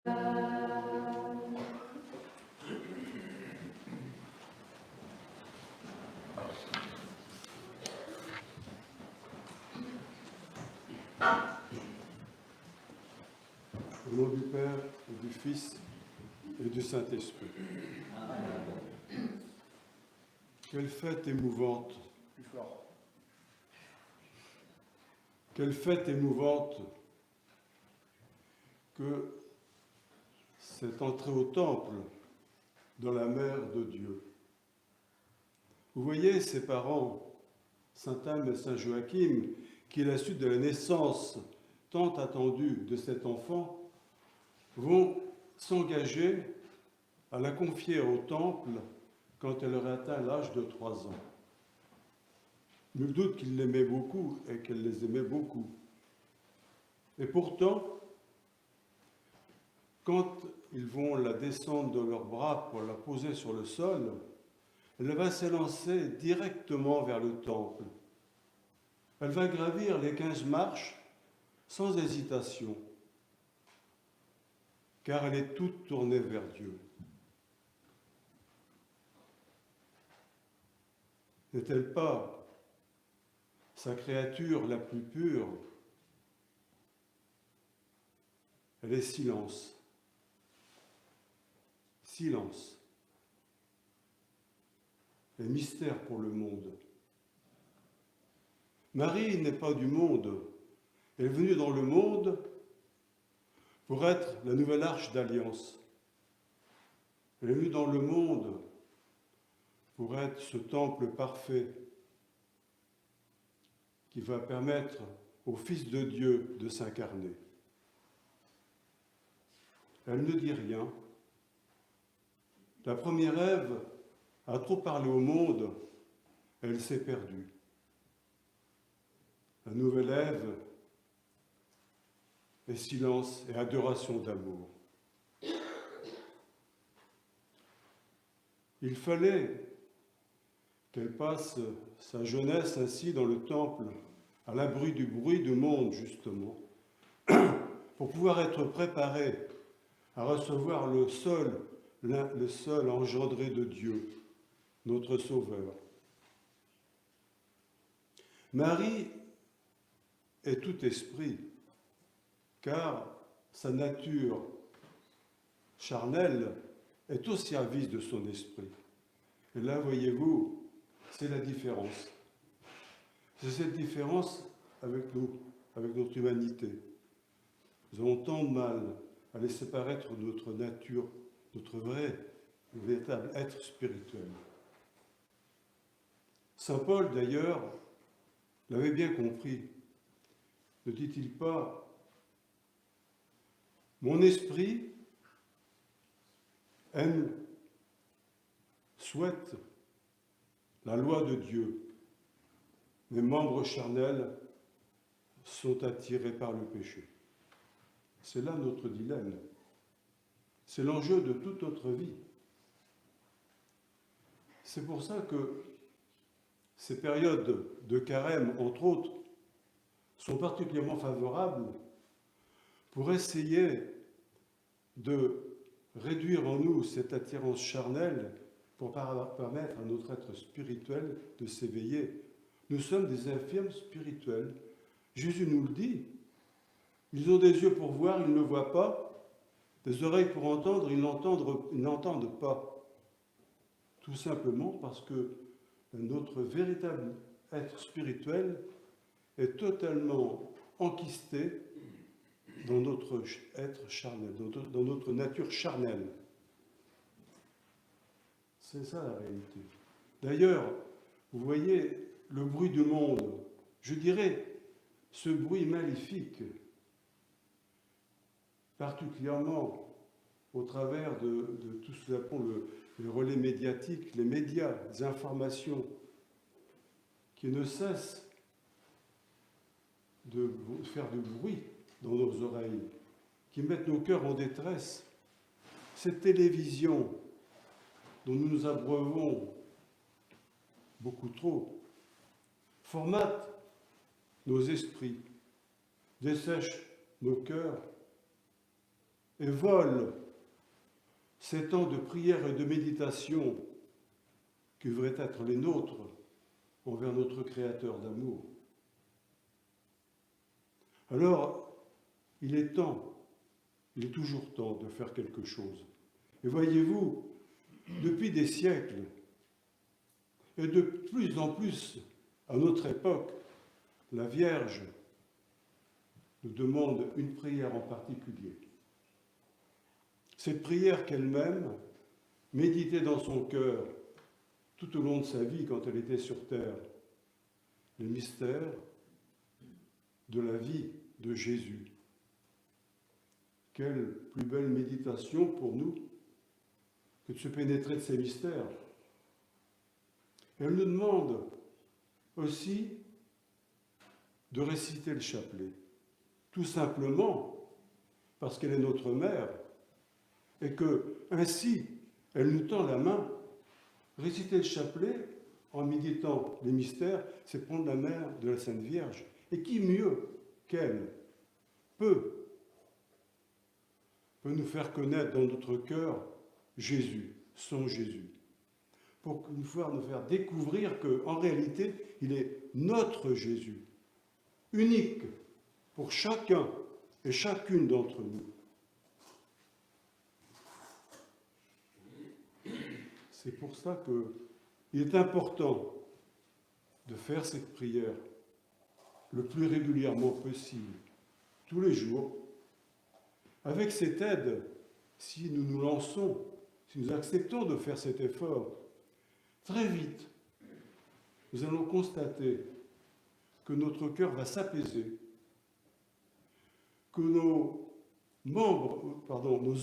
Au nom du Père, et du Fils, et du Saint-Esprit. Quelle fête émouvante! Plus fort. Quelle fête émouvante que cette entrée au temple dans la mère de Dieu. Vous voyez ces parents, Sainte Anne et Saint Joachim, qui, à la suite de la naissance tant attendue de cet enfant, vont s'engager à la confier au temple quand elle aurait atteint l'âge de 3 ans. Nul doute qu'ils l'aimaient beaucoup et qu'elle les aimait beaucoup. Et pourtant, quand ils vont la descendre de leurs bras pour la poser sur le sol, elle va s'élancer directement vers le temple. Elle va gravir les 15 marches sans hésitation, car elle est toute tournée vers Dieu. N'est-elle pas sa créature la plus pure? Elle est silence. Silence. Et mystère pour le monde. Marie n'est pas du monde. Elle est venue dans le monde pour être la nouvelle arche d'alliance. Elle est venue dans le monde pour être ce temple parfait qui va permettre au Fils de Dieu de s'incarner. Elle ne dit rien. La première Ève a trop parlé au monde, elle s'est perdue. La nouvelle Ève est silence et adoration d'amour. Il fallait qu'elle passe sa jeunesse ainsi dans le temple, à l'abri du bruit du monde, justement, pour pouvoir être préparée à recevoir le seul engendré de Dieu, notre Sauveur. Marie est tout esprit, car sa nature charnelle est au service de son esprit. Et là, voyez-vous, c'est la différence. C'est cette différence avec nous, avec notre humanité. Nous avons tant de mal à laisser paraître notre nature, notre vrai, véritable être spirituel. Saint Paul, d'ailleurs, l'avait bien compris. Ne dit-il pas « Mon esprit aime, souhaite la loi de Dieu. Mes membres charnels sont attirés par le péché. » C'est là notre dilemme. C'est l'enjeu de toute notre vie. C'est pour ça que ces périodes de carême, entre autres, sont particulièrement favorables pour essayer de réduire en nous cette attirance charnelle pour permettre à notre être spirituel de s'éveiller. Nous sommes des infirmes spirituels. Jésus nous le dit. Ils ont des yeux pour voir, ils ne voient pas, des oreilles pour entendre, ils n'entendent pas. Tout simplement parce que notre véritable être spirituel est totalement enquisté dans notre être charnel, dans notre nature charnelle. C'est ça la réalité. D'ailleurs, vous voyez le bruit du monde, je dirais ce bruit maléfique, particulièrement au travers de tout ce que nous appelons le relais médiatique, les médias, les informations, qui ne cessent de faire du bruit dans nos oreilles, qui mettent nos cœurs en détresse. Cette télévision dont nous nous abreuvons beaucoup trop formate nos esprits, dessèche nos cœurs et vole ces temps de prière et de méditation qui devraient être les nôtres envers notre Créateur d'amour. Alors, il est toujours temps de faire quelque chose. Et voyez-vous, depuis des siècles, et de plus en plus à notre époque, la Vierge nous demande une prière en particulier. Cette prière qu'elle-même méditait dans son cœur tout au long de sa vie quand elle était sur terre, les mystères de la vie de Jésus. Quelle plus belle méditation pour nous que de se pénétrer de ces mystères. Elle nous demande aussi de réciter le chapelet, tout simplement parce qu'elle est notre mère et que ainsi elle nous tend la main. Réciter le chapelet en méditant les mystères, c'est prendre la main de la Sainte Vierge. Et qui mieux qu'elle peut nous faire connaître dans notre cœur Jésus, son Jésus, pour pouvoir nous faire découvrir qu'en réalité, il est notre Jésus, unique pour chacun et chacune d'entre nous. C'est pour ça qu'il est important de faire cette prière le plus régulièrement possible, tous les jours. Avec cette aide, si nous nous lançons, si nous acceptons de faire cet effort, très vite, nous allons constater que notre cœur va s'apaiser, que nos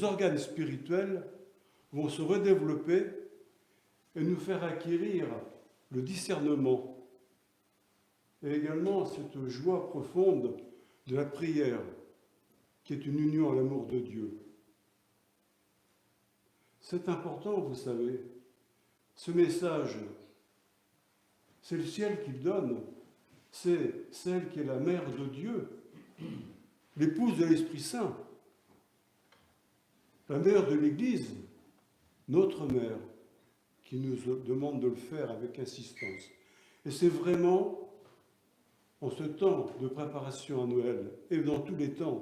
organes spirituels vont se redévelopper et nous faire acquérir le discernement et également cette joie profonde de la prière, qui est une union à l'amour de Dieu. C'est important, vous savez. Ce message, c'est le ciel qui le donne. C'est celle qui est la mère de Dieu, l'épouse de l'Esprit Saint, la mère de l'Église, notre mère, qui nous demande de le faire avec insistance. Et c'est vraiment en ce temps de préparation à Noël et dans tous les temps,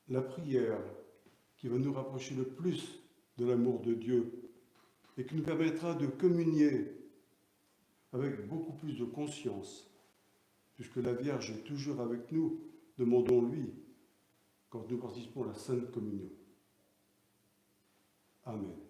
la prière qui va nous rapprocher le plus de l'amour de Dieu et qui nous permettra de communier avec beaucoup plus de conscience, puisque la Vierge est toujours avec nous, demandons-lui quand nous participons à la Sainte Communion. Amen.